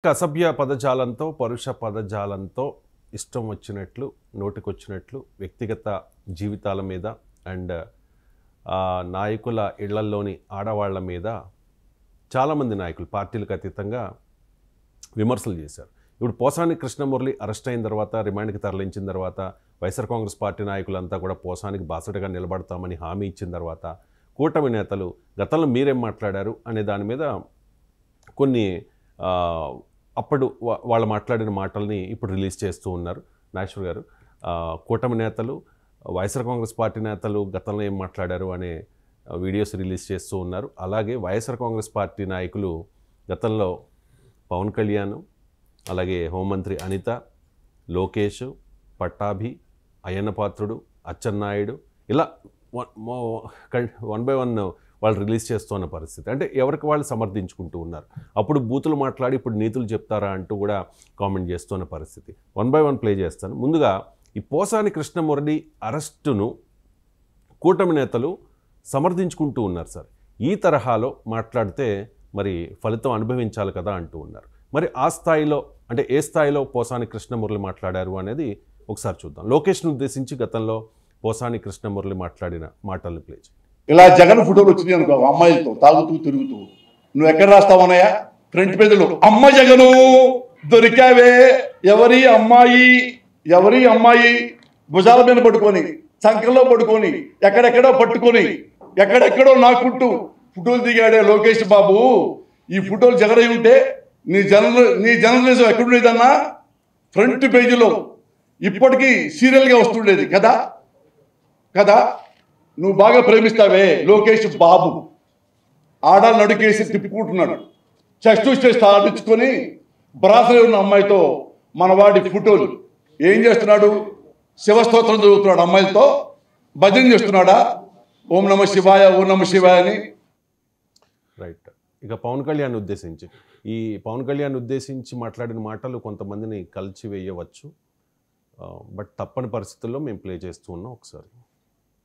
అసభ్య పదజాలంతో పరుష పదజాలంతో ఇష్టం వచ్చినట్లు నోటికొచ్చినట్లు వ్యక్తిగత జీవితాల మీద అండ్ నాయకుల ఇళ్లల్లోని ఆడవాళ్ల మీద చాలామంది నాయకులు పార్టీలకు అతీతంగా విమర్శలు చేశారు. ఇప్పుడు పోసాని కృష్ణమురళి అరెస్ట్ అయిన తర్వాత రిమాండ్కి తరలించిన తర్వాత వైఎస్ఆర్ కాంగ్రెస్ పార్టీ నాయకులంతా కూడా పోసానికి బాసటగా నిలబడతామని హామీ ఇచ్చిన తర్వాత కూటమి నేతలు గతంలో మీరేం మాట్లాడారు అనే దాని మీద కొన్ని అప్పుడు వాళ్ళు మాట్లాడిన మాటల్ని ఇప్పుడు రిలీజ్ చేస్తూ ఉన్నారు. నాగేశ్వర్ గారు, కూటమి నేతలు వైఎస్ఆర్ కాంగ్రెస్ పార్టీ నేతలు గతంలో ఏం మాట్లాడారు అనే వీడియోస్ రిలీజ్ చేస్తూ ఉన్నారు. అలాగే వైఎస్ఆర్ కాంగ్రెస్ పార్టీ నాయకులు గతంలో పవన్ కళ్యాణ్, అలాగే హోంమంత్రి అనిత, లోకేష్, పట్టాభి, అయ్యన్నపాత్రుడు, అచ్చెన్నాయుడు ఇలా వన్ బై వన్ వాళ్ళు రిలీజ్ చేస్తున్న పరిస్థితి. అంటే ఎవరికి వాళ్ళు సమర్థించుకుంటూ ఉన్నారు. అప్పుడు బూతులు మాట్లాడి ఇప్పుడు నీతులు చెప్తారా అంటూ కూడా కామెంట్ చేస్తున్న పరిస్థితి. వన్ బై వన్ ప్లే చేస్తాను. ముందుగా ఈ పోసాని కృష్ణమురళి అరెస్టును కూటమి నేతలు సమర్థించుకుంటూ ఉన్నారు. సార్, ఈ తరహాలో మాట్లాడితే మరి ఫలితం అనుభవించాలి కదా అంటూ ఉన్నారు. మరి ఆ స్థాయిలో అంటే ఏ స్థాయిలో పోసాని కృష్ణమురళి మాట్లాడారు అనేది ఒకసారి చూద్దాం. లోకేష్ను ఉద్దేశించి గతంలో పోసాని కృష్ణమురళి మాట్లాడిన మాటలు ప్లే చేయండి. ఇలా జగన్ ఫోటోలు వచ్చినాయి అనుకో, అమ్మాయిలతో తాగుతూ తిరుగుతూ, నువ్వు ఎక్కడ రాస్తావనయ్యా? ఫ్రంట్ పేజీలో అమ్మ జగను దొరికావే, ఎవరి అమ్మాయి ఎవరి అమ్మాయి, భుజాల మీద పట్టుకొని, సంకల్లో పట్టుకొని, ఎక్కడెక్కడో పట్టుకొని, ఎక్కడెక్కడో నాకుంటూ ఫోటోలు దిగాడే లోకేష్ బాబు. ఈ ఫోటోలు జగన్ అయి ఉంటే నీ జర్నలిజం ఎక్కడుండేదన్నా? ఫ్రంట్ పేజీలో ఇప్పటికీ సీరియల్గా వస్తుండేది కదా కదా. నువ్వు బాగా ప్రేమిస్తావే లోకేష్ బాబు, ఆడాలు నడుకేసి తిప్పుకుంటున్నాడు, చెస్ట్ చెస్ట్ ఆడించుకొని బ్రాసలే ఉన్న అమ్మాయితో మనవాడి ఫోటోలు ఏం చేస్తున్నాడు? శివస్తోత్రం చదువుతున్నాడు, అమ్మాయిలతో భజన చేస్తున్నాడా? ఓం నమ శివాయ ఓం నమ శివాయ అని. రైట్. ఇక పవన్ కళ్యాణ్ ఉద్దేశించి పవన్ కళ్యాణ్ ఉద్దేశించి మాట్లాడిన మాటలు కొంతమందిని కలిచివేయవచ్చు, బట్ తప్పని పరిస్థితుల్లో మేము ప్లే చేస్తూ ఉన్నాం. ఒకసారి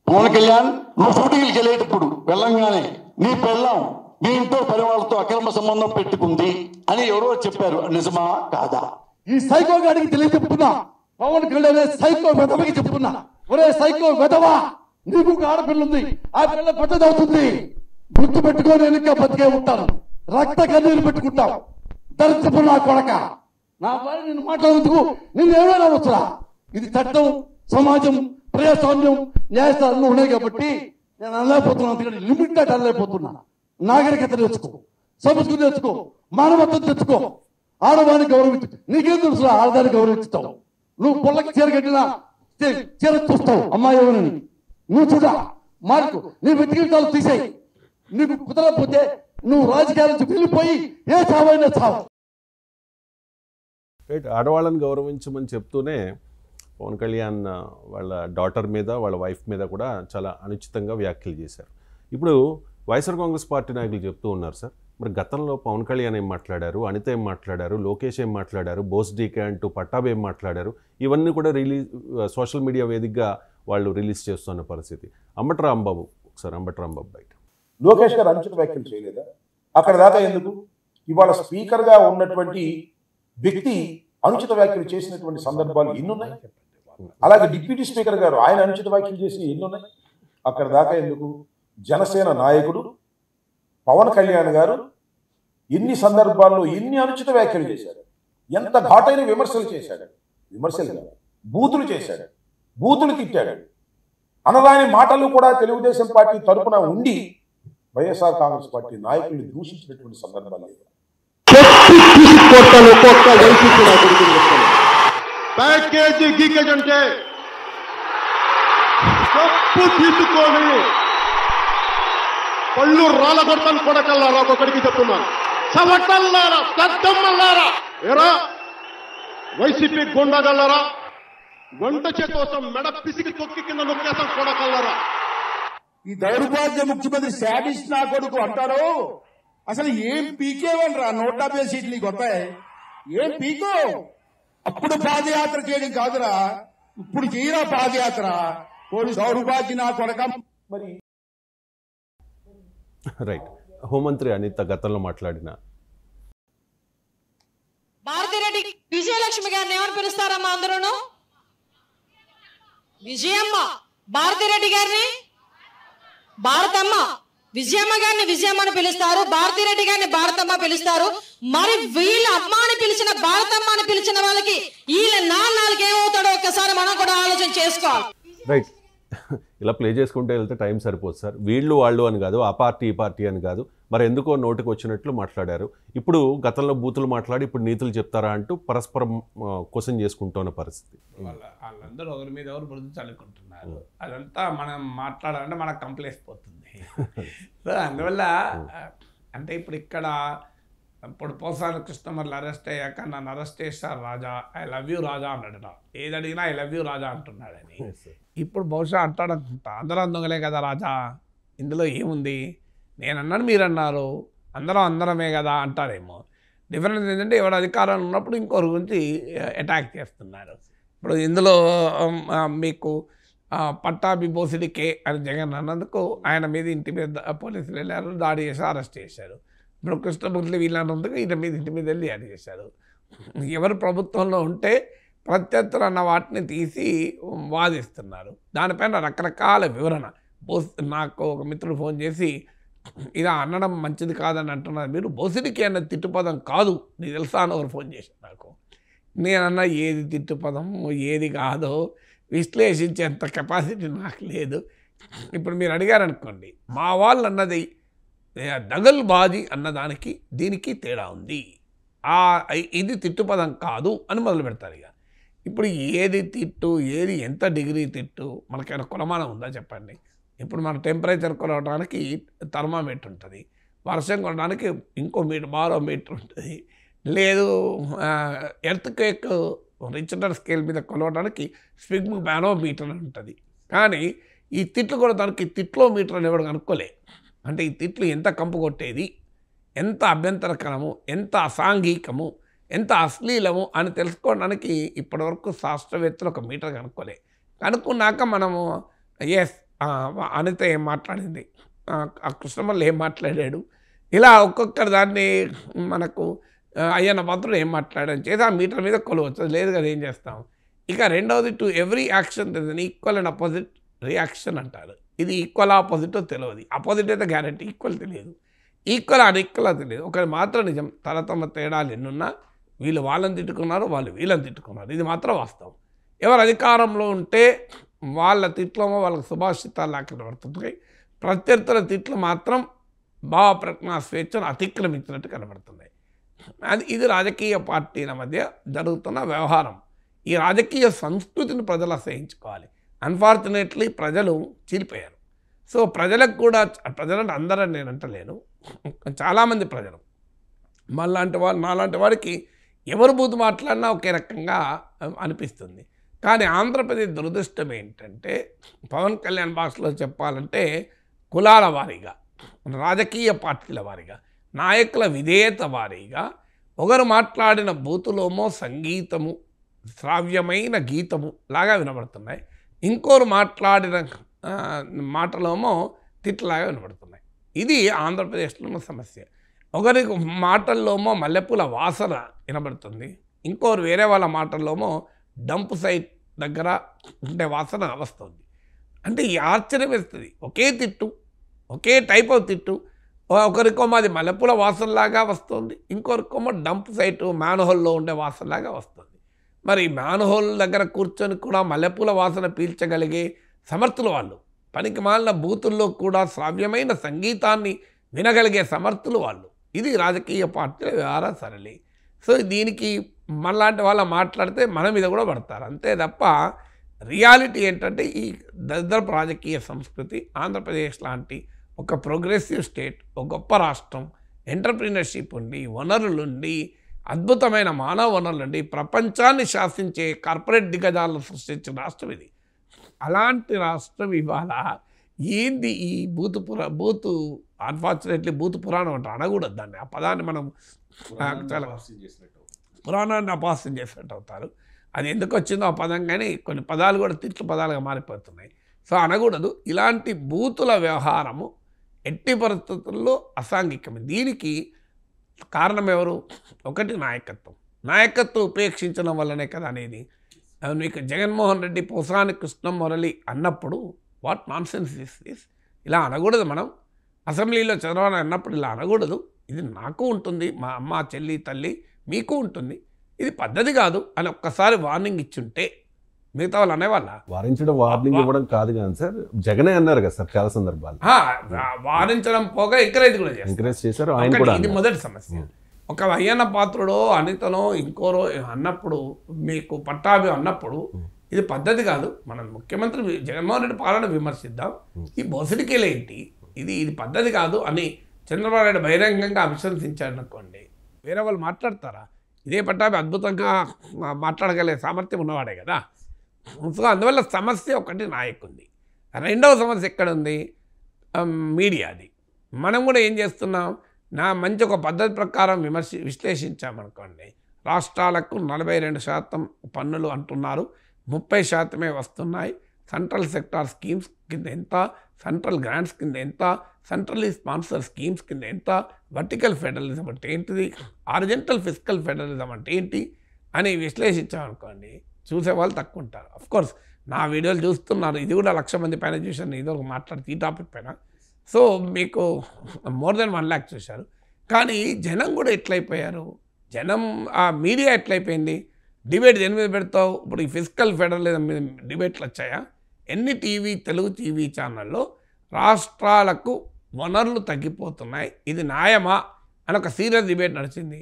పవన్ కళ్యాణ్, నువ్వు షూటింగ్కి వెళ్ళేటప్పుడు వెళ్ళంగానే నీ పెళ్ళం మీ ఇంట్లో పని వాళ్ళతో అక్రమ సంబంధం పెట్టుకుంది అని ఎవరో చెప్పారు, నిజమా కాదా? ఈ సైకో గాడికి తెలియజెప్తున్నా, పవన్ కళ్యాణ్ సైకో వెధవకి చెప్తున్నా, ఒరే సైకో వెధవా, నీకు ఒక ఆడపిల్ల ఉంది, ఆ పిల్ల పెద్దదవుతుంది, గుర్తు పెట్టుకొని వెనుక బతికే ఉంటాను, రక్త కన్నీరు పెట్టుకుంటావు, దరిద్రపు నా కొడక. నా భార్య నేను మాట్లాడేందుకు నేను ఏమైనా వచ్చా? ఇది చట్టం, సమాజం, ప్రజాస్వామ్యం, న్యాయస్థానంలో ఉన్నాయి కాబట్టి నేను అనలేకపోతున్నాను. అందుకని లిమిట్ దాటి అనలేకపోతున్నా. నాగరికత తెచ్చుకో, సంస్కృతి తెచ్చుకో, మానవత్వం తెచ్చుకో, ఆడవాన్ని గౌరవించు. నీకేం తెలుసు ఆడదాన్ని గౌరవించుతావు? నువ్వు పొల్లకి చీర కట్టినా చీర చూస్తావు అమ్మాయి ఎవరని. నువ్వు చూడ మార్కు, నీ వ్యక్తిగతాలు తీసేయి. నీకు కుదరకపోతే నువ్వు రాజకీయాల నుంచి వెళ్ళిపోయి ఏ చావైనా చావు. రైట్. ఆడవాళ్ళని గౌరవించమని చెప్తూనే పవన్ కళ్యాణ్ వాళ్ళ డాటర్ మీద, వాళ్ళ వైఫ్ మీద కూడా చాలా అనుచితంగా వ్యాఖ్యలు చేశారు. ఇప్పుడు వైఎస్ఆర్ కాంగ్రెస్ పార్టీ నాయకులు చెప్తూ ఉన్నారు. సార్, మరి గతంలో పవన్ కళ్యాణ్ ఏం మాట్లాడారు, అనిత ఏం మాట్లాడారు, లోకేష్ ఏం మాట్లాడారు, బోస్ డీకే అంటూ పట్టాభి ఏం మాట్లాడారు, ఇవన్నీ కూడా సోషల్ మీడియా వేదికగా వాళ్ళు రిలీజ్ చేస్తున్న పరిస్థితి. అంబటి రాంబాబు, ఒకసారి అంబటి రాంబాబు బయట. లోకేష్ గారు అనుచిత వ్యాఖ్యలు చేయలేదా? అక్కడ దాకా ఎందుకు? ఇవాళ స్పీకర్గా ఉన్నటువంటి వ్యక్తి అనుచిత వ్యాఖ్యలు చేసినటువంటి సందర్భాలు ఎన్నున్నాయి. అలాగే డిప్యూటీ స్పీకర్ గారు ఆయన అనుచిత వ్యాఖ్యలు చేసిన ఎన్నున్నాయి. అక్కడ దాకా ఎందుకు? జనసేన నాయకుడు పవన్ కళ్యాణ్ గారు ఎన్ని సందర్భాల్లో ఎన్ని అనుచిత వ్యాఖ్యలు చేశాడు, ఎంత ఘాటైన విమర్శలు చేశాడు. విమర్శలు కాదు, బూతులు చేశాడు, బూతులు తిట్టాడు. అనరాని మాటలు కూడా తెలుగుదేశం పార్టీ తరఫున ఉండి వైఎస్ఆర్ కాంగ్రెస్ పార్టీ నాయకుల్ని దూషించినటువంటి సందర్భాలు లేదు. ప్యాకేజీ గీకేజ్ అంటే తప్పు తీసుకొని పళ్ళు రాలగొడతాను కొడకల్లారా, ఒక్కొక్కడికి చెప్తున్నాను. చవటల్లారా, దద్దమ్మల్లారా, ఎరా వైసీపీ గుండగల్లారా, వంట చే కోసం మెడ పిసికి తొక్కి కింద నొక్కేస్తాం కొడకల్లారా. ఈ దౌర్భాగ్య ముఖ్యమంత్రి శాడిస్ట్ నా కొడుకు అంటారు. అసలు ఏం పీకేవనరా? 150 సీట్లు నీకు వస్తాయి, ఏం పీకో? అప్పుడు పాదయాత్ర చేయడం కాదురా, ఇప్పుడు చేయరా పాదయాత్ర. పోలీసు దౌర్భాగ్య నా కొడక. మరి రైట్. హోంమంత్రి అనిత గతంలో మాట్లాడిన భారతిరెడ్డి విజయలక్ష్మి గారిని ఏమని పిలుస్తారమ్మా అందరూను? విజయమ్మ. భారతిరెడ్డి గారిని భారతమ్మ. విజయమ్మ గారిని విజయమ్మ అని పిలుస్తారు, భారతిరెడ్డి గారిని భారతమ్మ పిలుస్తారు. మరి వీళ్ళ అమ్మ అని పిలిచిన భారతమ్మ అని పిలిచిన వాళ్ళకి వీళ్ళ నాలుగు ఏమవుతాడో ఒక్కసారి మనం కూడా ఆలోచన చేసుకోవాలి. రైట్. ఇలా ప్లే చేసుకుంటే వెళ్తే టైం సరిపోదు సార్. వీళ్ళు వాళ్ళు అని కాదు, ఆ పార్టీ ఈ పార్టీ అని కాదు, మరి ఎందుకో నోటికి వచ్చినట్లు మాట్లాడారు. ఇప్పుడు గతంలో బూతులు మాట్లాడి ఇప్పుడు నీతులు చెప్తారా అంటూ పరస్పరం క్వశ్చన్ చేసుకుంటున్న పరిస్థితి. వాళ్ళందరూ ఒకరి మీద ఎవరు బుద్ధి చల్లుకుంటున్నారు. అదంతా మనం మాట్లాడాలంటే మనకు కంప్లేసిపోతుంది. సో అందువల్ల అంటే ఇప్పుడు ఇక్కడ ఇప్పుడు పోసాని కృష్ణమర్లు అరెస్ట్ అయ్యాక నన్ను అరెస్ట్ చేశారు రాజా, ఐ లవ్ యూ రాజా అన్నాడు. ఏది అడిగినా ఐ లవ్ యూ రాజా అంటున్నాడని. ఇప్పుడు బహుశా అంటాడు అనుకుంటా, అందరం దొంగలే కదా రాజా, ఇందులో ఏముంది, నేను అన్నాను మీరు అన్నారు, అందరమే కదా అంటారేమో. డిఫరెన్స్ ఏంటంటే ఎవరు అధికారంలో ఉన్నప్పుడు ఇంకొకరి గురించి అటాక్ చేస్తున్నారు. ఇప్పుడు ఇందులో మీకు పట్టాభి బోసిడికే అని జగన్ అన్నందుకు ఆయన మీద ఇంటి మీద పోలీసులు వెళ్ళారు, దాడి చేసి అరెస్ట్ చేశారు. ఇప్పుడు కృష్ణమూర్తి వీళ్ళన్నందుకు ఈయన మీద ఇంటి మీద వెళ్ళి దాడి చేశారు. ఎవరు ప్రభుత్వంలో ఉంటే ప్రత్యర్థులు అన్న వాటిని తీసి వాదిస్తున్నారు. దానిపైన రకరకాల వివరణ. నాకు ఒక మిత్రుడు ఫోన్ చేసి ఇలా అనడం మంచిది కాదని అంటున్నారు మీరు, బోసిడికి అన్న తిట్టుపదం కాదు నీకు తెలుసా అని ఒకరు ఫోన్ చేశారు నాకు. నేనన్నా ఏది తిట్టుపదం ఏది కాదో విశ్లేషించేంత కెపాసిటీ నాకు లేదు. ఇప్పుడు మీరు అడిగారనుకోండి, మా వాళ్ళు అన్నది దగల్బాజీ అన్నదానికి దీనికి తేడా ఉంది, ఇది తిట్టుపదం కాదు అని మొదలు పెడతారు. ఇక ఇప్పుడు ఏది తిట్టు, ఏది ఎంత డిగ్రీ తిట్టు, మనకైనా కొలమానం ఉందా చెప్పండి? ఇప్పుడు మన టెంపరేచర్ కొలవడానికి థర్మామీటర్ ఉంటుంది, వర్షం కొనడానికి ఇంకో బారోమీటర్ ఉంటుంది, లేదు ఎర్త్ కేక్ రిచర్డర్ స్కేల్ మీద కొలవడానికి స్పిగ్ బారోమీటర్ ఉంటుంది. కానీ ఈ తిట్లు కొనడానికి తిట్లోమీటర్ అని ఎవరు కనుక్కోలే. అంటే ఈ తిట్లు ఎంత కంపు కొట్టేది, ఎంత అభ్యంతరకరము, ఎంత అసాంఘికము, ఎంత అశ్లీలము అని తెలుసుకోవడానికి ఇప్పటివరకు శాస్త్రవేత్తలు ఒక మీటర్ కనుక్కోలే. కనుక్కున్నాక మనము ఎస్ అనిత ఏం మాట్లాడింది, ఆ కృష్ణమల్లి ఏం మాట్లాడాడు, ఇలా ఒక్కొక్కరు దాన్ని మనకు అయ్యన్న పాత్రుడు ఏం మాట్లాడని చేసి ఆ మీటర్ మీద కొలవచ్చు. లేదు కదా ఏం చేస్తాం. ఇక రెండవది, to every action there is an equal and opposite reaction అంటారు. ఇది ఈక్వల్ ఆపోజిట్ తెలియదు, అపోజిట్ అయితే గ్యారెంటీ, ఈక్వల్ తెలియదు, ఈక్వల్ అన్ఈక్వల్ తెలియదు. ఒకటి మాత్రం నిజం, తమ తేడాలు ఎన్నున్నా వీళ్ళు వాళ్ళని తిట్టుకున్నారు, వాళ్ళు వీళ్ళని తిట్టుకున్నారు, ఇది మాత్రం వాస్తవం. ఎవరు అధికారంలో ఉంటే వాళ్ళ తిట్లమో వాళ్ళకి సుభాషితాలు లాగా పడుతుంటాయి, ప్రత్యర్థుల తిట్లు మాత్రం భావ ప్రజ్ఞా స్వేచ్ఛను అతిక్రమించినట్టు కనబడుతున్నాయి. ఇది రాజకీయ పార్టీల మధ్య జరుగుతున్న వ్యవహారం. ఈ రాజకీయ సంస్కృతిని ప్రజలు అసహించుకోవాలి. అన్ఫార్చునేట్లీ ప్రజలు చీలిపోయారు. సో ప్రజలకు కూడా, ప్రజలంటే అందరని నేను అంటలేను, చాలామంది ప్రజలు నాలాంటి వారికి ఎవరు బూతు మాట్లాడినా ఒకే రకంగా అనిపిస్తుంది. కానీ ఆంధ్రప్రదేశ్ దురదృష్టం ఏంటంటే, పవన్ కళ్యాణ్ భాషలో చెప్పాలంటే కులాల వారీగా, రాజకీయ పార్టీల వారీగా, నాయకుల విధేయత వారీగా ఒకరు మాట్లాడిన బూతులోమో సంగీతము, శ్రావ్యమైన గీతము లాగా వినబడుతున్నాయి, ఇంకోరు మాట్లాడిన మాటలోమో తిట్లాగా వినబడుతున్నాయి. ఇది ఆంధ్రప్రదేశ్లో ఉన్న సమస్య. ఒకరి మాటల్లోమో మల్లెపూల వాసన వినబడుతుంది, ఇంకోరు వేరే వాళ్ళ మాటల్లోమో డంప్ సైట్ దగ్గర ఉండే వాసన వస్తుంది. అంటే ఈ ఆశ్చర్యం వేస్తుంది. ఒకే తిట్టు, ఒకే టైప్ ఆఫ్ తిట్టు, ఒకరికోమో అది మల్లెపూల వాసనలాగా వస్తుంది, ఇంకొకరికోమో డంప్ సైటు మ్యాన్హోల్లో ఉండే వాసనలాగా వస్తుంది. మరి మ్యాన్హోల్ దగ్గర కూర్చొని కూడా మల్లెపూల వాసన పీల్చగలిగే సమర్థులు వాళ్ళు, పనికి మాలిన బూతుల్లో కూడా శ్రావ్యమైన సంగీతాన్ని వినగలిగే సమర్థులు వాళ్ళు. ఇది రాజకీయ పార్టీల వ్యవహార సరళి. సో దీనికి మనలాంటి వాళ్ళు మాట్లాడితే మన మీద కూడా పడతారు, అంతే తప్ప రియాలిటీ ఏంటంటే ఈ దరిద్రపు రాజకీయ సంస్కృతి ఆంధ్రప్రదేశ్ లాంటి ఒక ప్రోగ్రెసివ్ స్టేట్, ఒక గొప్ప రాష్ట్రం, ఎంటర్ప్రీనర్షిప్ ఉండి, వనరులుండి, అద్భుతమైన మానవ వనరులుండి, ప్రపంచాన్ని శాసించే కార్పొరేట్ దిగ్గజాలను సృష్టించిన రాష్ట్రం ఇది. అలాంటి రాష్ట్రం ఇవాళ ఏంది ఈ బూతు అన్ఫార్చునేట్లీ బూతు పురాణం అంటే అనకూడదు దాన్ని. ఆ పదాన్ని మనం చాలా పురాణాన్ని అపహాస్యం చేసినట్టు అవుతారు. అది ఎందుకు వచ్చిందో ఆ పదం, కానీ కొన్ని పదాలు కూడా తిట్లు పదాలుగా మారిపోతున్నాయి. సో అనకూడదు. ఇలాంటి బూతుల వ్యవహారము ఎట్టి పరిస్థితుల్లో అసాంఘికమే. దీనికి కారణం ఎవరు? ఒకటి నాయకత్వం, నాయకత్వం ఉపేక్షించడం వల్లనే కదా అనేది. మీకు జగన్మోహన్ రెడ్డి పోసాని కృష్ణమురళి అన్నప్పుడు వాట్ నాన్ సెన్స్ దిస్, ఇలా అనకూడదు. మనం అసెంబ్లీలో చదవాలని అన్నప్పుడు ఇలా అనకూడదు. ఇది నాకు ఉంటుంది, మా అమ్మ చెల్లి తల్లి మీకు ఉంటుంది, ఇది పద్ధతి కాదు అని ఒక్కసారి వార్నింగ్ ఇచ్చుంటే మిగతా వాళ్ళు అనేవాళ్ళ. వారించడం వార్నింగ్ ఇవ్వడం కాదు కానీ సార్, జగనే అన్నారు కదా సార్ చాలా సందర్భాలు. వారించడం పోగా ఎంకరేజ్ కూడా ఎంకరేజ్ చేశారు ఆయన కూడా. ఇది మొదటి సమస్య. ఒక అయ్యన్న పాత్రుడో అనితనో ఇంకోరో అన్నప్పుడు, మీకు పట్టాభి అన్నప్పుడు ఇది పద్ధతి కాదు. మనం ముఖ్యమంత్రి జగన్మోహన్ రెడ్డి పాలన విమర్శిద్దాం, ఈ బొసడికేలేంటి, ఇది పద్ధతి కాదు అని చంద్రబాబు నాయుడు బహిరంగంగా అభిశంసించాడు అనుకోండి, వేరే వాళ్ళు మాట్లాడతారా? ఇదే పట్టాభి అద్భుతంగా మాట్లాడగలిగే సామర్థ్యం ఉన్నవాడే కదా. సో అందువల్ల సమస్య ఒకటి నాయకుంది. రెండవ సమస్య ఎక్కడుంది? మీడియాది. మనం కూడా ఏం చేస్తున్నాం, మంచి ఒక పద్ధతి ప్రకారం విశ్లేషించామనుకోండి, రాష్ట్రాలకు 42% పన్నులు అంటున్నారు, 30% వస్తున్నాయి. సెంట్రల్ సెక్టార్ స్కీమ్స్ కింద ఎంత, సెంట్రల్ గ్రాంట్స్ కింద ఎంత, సెంట్రల్లీ స్పాన్సర్ స్కీమ్స్ కింద ఎంత, వర్టికల్ ఫెడరలిజం అంటే ఏంటిది, హారిజంటల్ ఫిస్కల్ ఫెడరలిజం అంటే ఏంటి అని విశ్లేషించామనుకోండి, చూసేవాళ్ళు తక్కువ ఉంటారు. అఫ్కోర్స్ నా వీడియోలు చూస్తున్నారు, ఇది కూడా 1,00,000 మంది పైన చూశాను, ఇది ఒక మాట్లాడితే ఈ టాపిక్ పైన. సో మీకు మోర్ దెన్ 1 lakh చూశారు. కానీ జనం కూడా ఎట్లయిపోయారు, జనం ఆ మీడియా ఎట్లయిపోయింది, డిబేట్ దేని మీద పెడతావు? ఇప్పుడు ఈ ఫిజికల్ ఫెడరలిజం మీద డిబేట్లు వచ్చాయా? ఎన్ని తెలుగు టీవీ ఛానల్లో రాష్ట్రాలకు వనరులు తగ్గిపోతున్నాయి, ఇది న్యాయమా అని ఒక సీరియస్ డిబేట్ నడిచింది,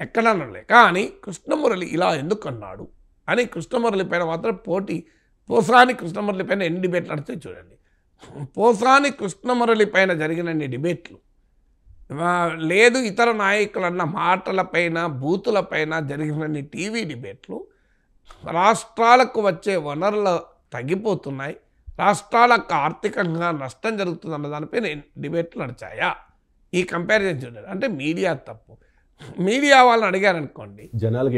ఎక్కడనలే. కానీ కృష్ణమురళి ఇలా ఎందుకు అన్నాడు అని కృష్ణమురళి పైన మాత్రం పోసాని కృష్ణమురళి పైన ఎన్ని డిబేట్లు నడిచాయి చూడండి. పోసాని కృష్ణమురళి పైన జరిగినన్ని డిబేట్లు లేదు, ఇతర నాయకులన్న మాటలపైన బూతులపైన జరిగినన్ని టీవీ డిబేట్లు, రాష్ట్రాలకు వచ్చే వనరులు తగ్గిపోతున్నాయి, రాష్ట్రాలకు ఆర్థికంగా నష్టం జరుగుతుందన్న దానిపైన డిబేట్లు నడిచాయా? ఈ కంపారిజన్ చూడండి. అంటే మీడియా తప్పు. మీడియా వాళ్ళని అడిగారనుకోండి, జనాలకు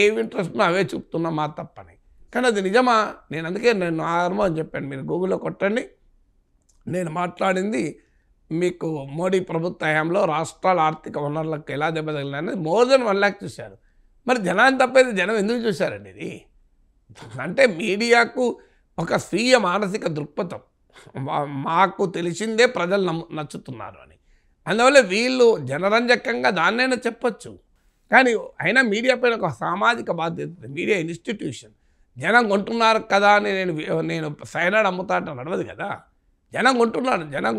ఏమి ఇంట్రెస్ట్ అవే చూపుతున్నా మా తప్పని. కానీ అది నిజమా? అందుకే నేను అనుభవం చెప్పాను, మీరు గూగుల్లో కొట్టండి. నేను మాట్లాడింది మీకు మోడీ ప్రభుత్వ హయాంలో రాష్ట్రాల ఆర్థిక వనరులకు ఎలా దెబ్బతగిలినాయని మోర్ దెన్ 1 lakh చూశారు. మరి జనాన్ని తప్పైతే జనం ఎందుకు చూశారండి? ఇది అంటే మీడియాకు ఒక స్వీయ మానసిక దృక్పథం, మాకు తెలిసిందే ప్రజలు నచ్చుతున్నారు అని. అందువల్ల వీళ్ళు జనరంజకంగా దాన్నైనా చెప్పచ్చు. కానీ అయినా మీడియా పైన ఒక సామాజిక బాధ్యత, మీడియా ఇన్స్టిట్యూషన్. జనం కొంటున్నారు కదా అని నేను సైనాడ్ అమ్ముతా అంటే నడవదు కదా. జనం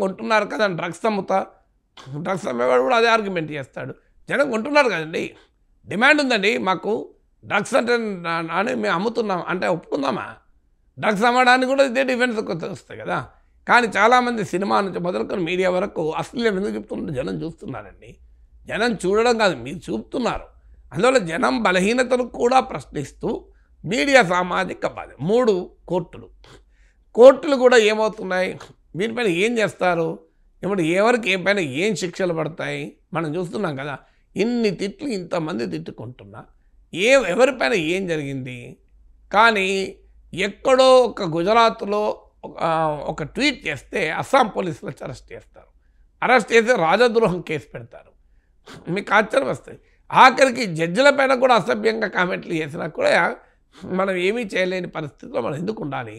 కొంటున్నారు కదా అని డ్రగ్స్ అమ్మేవాడు కూడా అదే ఆర్గ్యుమెంట్ చేస్తాడు. జనం కొంటున్నారు కదండి, డిమాండ్ ఉందండి మాకు డ్రగ్స్ అంటే అని మేము అమ్ముతున్నాం అంటే ఒప్పుకుందామా? డ్రగ్స్ అమ్మడానికి కూడా ఇదే డిఫెన్స్ వస్తాయి కదా. కానీ చాలామంది సినిమా నుంచి మొదలుకొని మీడియా వరకు అశ్లీలం ఎందుకు చెప్తుంటే జనం చూస్తున్నారండి. జనం చూడడం కాదు, మీరు చూపుతున్నారు. అందువల్ల జనం బలహీనతను కూడా ప్రశ్నిస్తూ మీడియా సామాజిక బాధ్యత. 3 కోర్టులు కూడా ఏమవుతున్నాయి, వీటిపైన ఏం చేస్తారు, ఇప్పుడు ఎవరికి ఏ పైన ఏం శిక్షలు పడతాయి మనం చూస్తున్నాం కదా. ఇన్ని తిట్లు ఇంతమంది తిట్టుకుంటున్నా ఎవరిపైన ఏం జరిగింది? కానీ ఎక్కడో ఒక గుజరాత్లో ఒక ట్వీట్ చేస్తే అస్సాం పోలీసులు వచ్చి అరెస్ట్ చేసి రాజద్రోహం కేసు పెడతారు. మీకు ఆశ్చర్యం వస్తాయి. ఆఖరికి జడ్జిల పైన కూడా అసభ్యంగా కామెంట్లు చేసినా కూడా మనం ఏమీ చేయలేని పరిస్థితిలో మనం ఎందుకు ఉండాలి?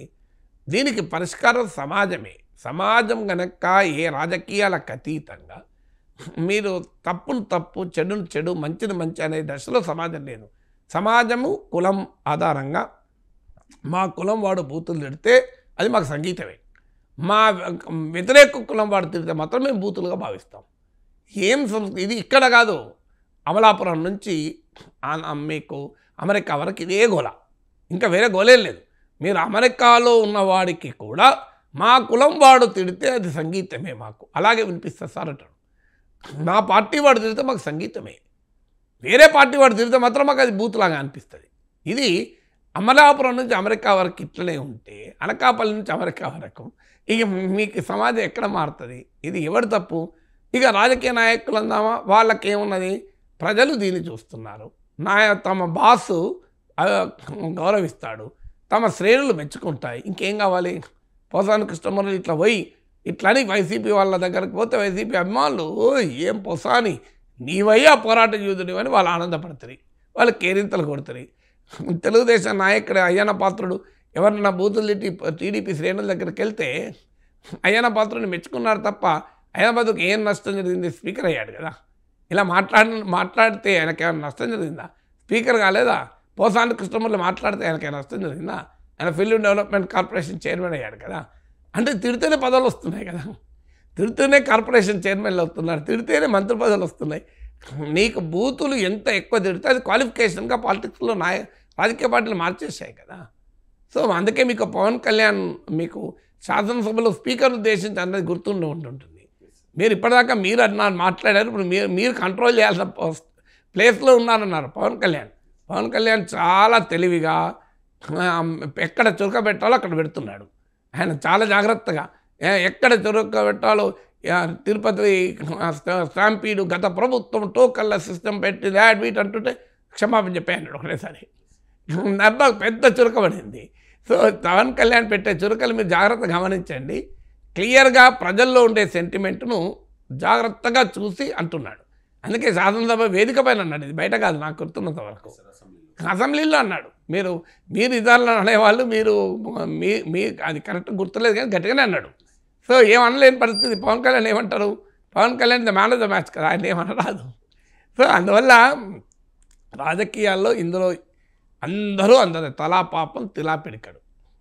దీనికి పరిష్కారం సమాజం గనక ఏ రాజకీయాలకు అతీతంగా మీరు తప్పును తప్పు, చెడును చెడు, మంచిని మంచి అనే దశలో సమాజం లేదు. సమాజము కులం ఆధారంగా మా కులం వాడు బూతులు తిడితే అది మాకు సంగీతమే, మా వ్యతిరేక కులం వాడు తిడితే మాత్రం మేము బూతులుగా భావిస్తాం. ఇది ఇక్కడ కాదు, అమలాపురం నుంచి మీకు అమెరికా వరకు ఇదే గోల, ఇంకా వేరే గోలే లేదు. మీరు అమెరికాలో ఉన్నవాడికి కూడా మా కులం వాడు తిడితే అది సంగీతమే మాకు, అలాగే వినిపిస్తుంది సార్ అంటాడు. మా పార్టీ వాడు తిడితే మాకు సంగీతమే, వేరే పార్టీ వాడు తిడితే మాత్రం మాకు అది బూతులాగా అనిపిస్తుంది. ఇది అమలాపురం నుంచి అమెరికా వరకు ఇట్లనే ఉంటే అనకాపల్లి నుంచి అమెరికా వరకు ఇక మీకు సమాజం ఎక్కడ మారుతుంది? ఇది ఎవరు తప్పు? ఇక రాజకీయ నాయకులు అందామా, వాళ్ళకేమున్నది, ప్రజలు దీన్ని చూస్తున్నారు. తమ బాసు గౌరవిస్తాడు, తమ శ్రేణులు మెచ్చుకుంటాయి, ఇంకేం కావాలి? పోసాని కృష్ణమురళి ఇట్లా పోయి ఇట్లని వైసీపీ వాళ్ళ దగ్గరకు పోతే వైసీపీ అభిమానులు ఏం పోసాని నీవయ్యా పోరాట యూదుని అని వాళ్ళు ఆనందపడతారు. వాళ్ళు కేరింతలు కొడుతుంది. తెలుగుదేశం నాయకుడు అయ్యన్న పాత్రుడు ఎవరన్నా బూతులు తిట్టి టీడీపీ శ్రేణుల దగ్గరికి వెళ్తే అయ్యన్న పాత్రుడిని మెచ్చుకున్నారు తప్ప అయ్యన్న పాత్రకు ఏం నష్టం జరిగింది? స్పీకర్ అయ్యాడు కదా. ఇలా మాట్లాడితే ఆయనకి ఏమైనా నష్టం జరిగిందా? స్పీకర్ కాలేదా? పోసాని కృష్ణమూర్తి మాట్లాడితే ఆయనకి నష్టం జరిగిందా? ఆయన ఫిల్మ్ డెవలప్మెంట్ కార్పొరేషన్ చైర్మన్ అయ్యాడు కదా. అంటే తిడితేనే పదవులు వస్తున్నాయి కదా, తిడితేనే కార్పొరేషన్ చైర్మన్లు అవుతున్నారు, తిడితేనే మంత్రి పదవులు వస్తున్నాయి. నీకు బూతులు ఎంత ఎక్కువ తిడితే అది క్వాలిఫికేషన్గా పాలిటిక్స్లో రాజకీయ పార్టీలు మార్చేసాయి కదా. సో అందుకే మీకు పవన్ కళ్యాణ్ మీకు శాసనసభలో స్పీకర్ ఉద్దేశించి అన్నది గుర్తుండి ఉంటుంది. మీరు ఇప్పటిదాకా మీరు అన్నారు మాట్లాడారు, ఇప్పుడు మీరు కంట్రోల్ చేయాల్సిన ప్లేస్లో ఉన్నారన్నారు పవన్ కళ్యాణ్ చాలా తెలివిగా ఎక్కడ చురక పెట్టాలో అక్కడ పెడుతున్నాడు. ఆయన చాలా జాగ్రత్తగా ఎక్కడ చురక పెట్టాలో తిరుపతి స్టాంపీడు గత ప్రభుత్వం టోకన్ల సిస్టమ్ పెట్టి దాట్ వీట్ అంటుంటే క్షమాపణ చెప్పాను ఒకటేసారి. దెబ్బ పెద్ద చురక పడింది. సో పవన్ కళ్యాణ్ పెట్టే చురకలు మీరు జాగ్రత్తగా గమనించండి. క్లియర్గా ప్రజల్లో ఉండే సెంటిమెంట్ను జాగ్రత్తగా చూసి అంటున్నాడు. అందుకే శాసనసభ వేదిక పైన అన్నాడు, ఇది బయట కాదు నాకు గుర్తున్నంత వరకు, అసెంబ్లీలో అన్నాడు. మీరు ఇదాలను అనేవాళ్ళు మీ అది కరెక్ట్ గుర్తులేదు కానీ గట్టిగానే అన్నాడు. సో ఏమనలేని పరిస్థితి. పవన్ కళ్యాణ్ ఏమంటారు? Pawan Kalyan the man of the match కదా, ఆయన ఏమనరాదు. సో అందువల్ల రాజకీయాల్లో ఇందులో అందరూ తలా పాపం తిలా పిడికడు.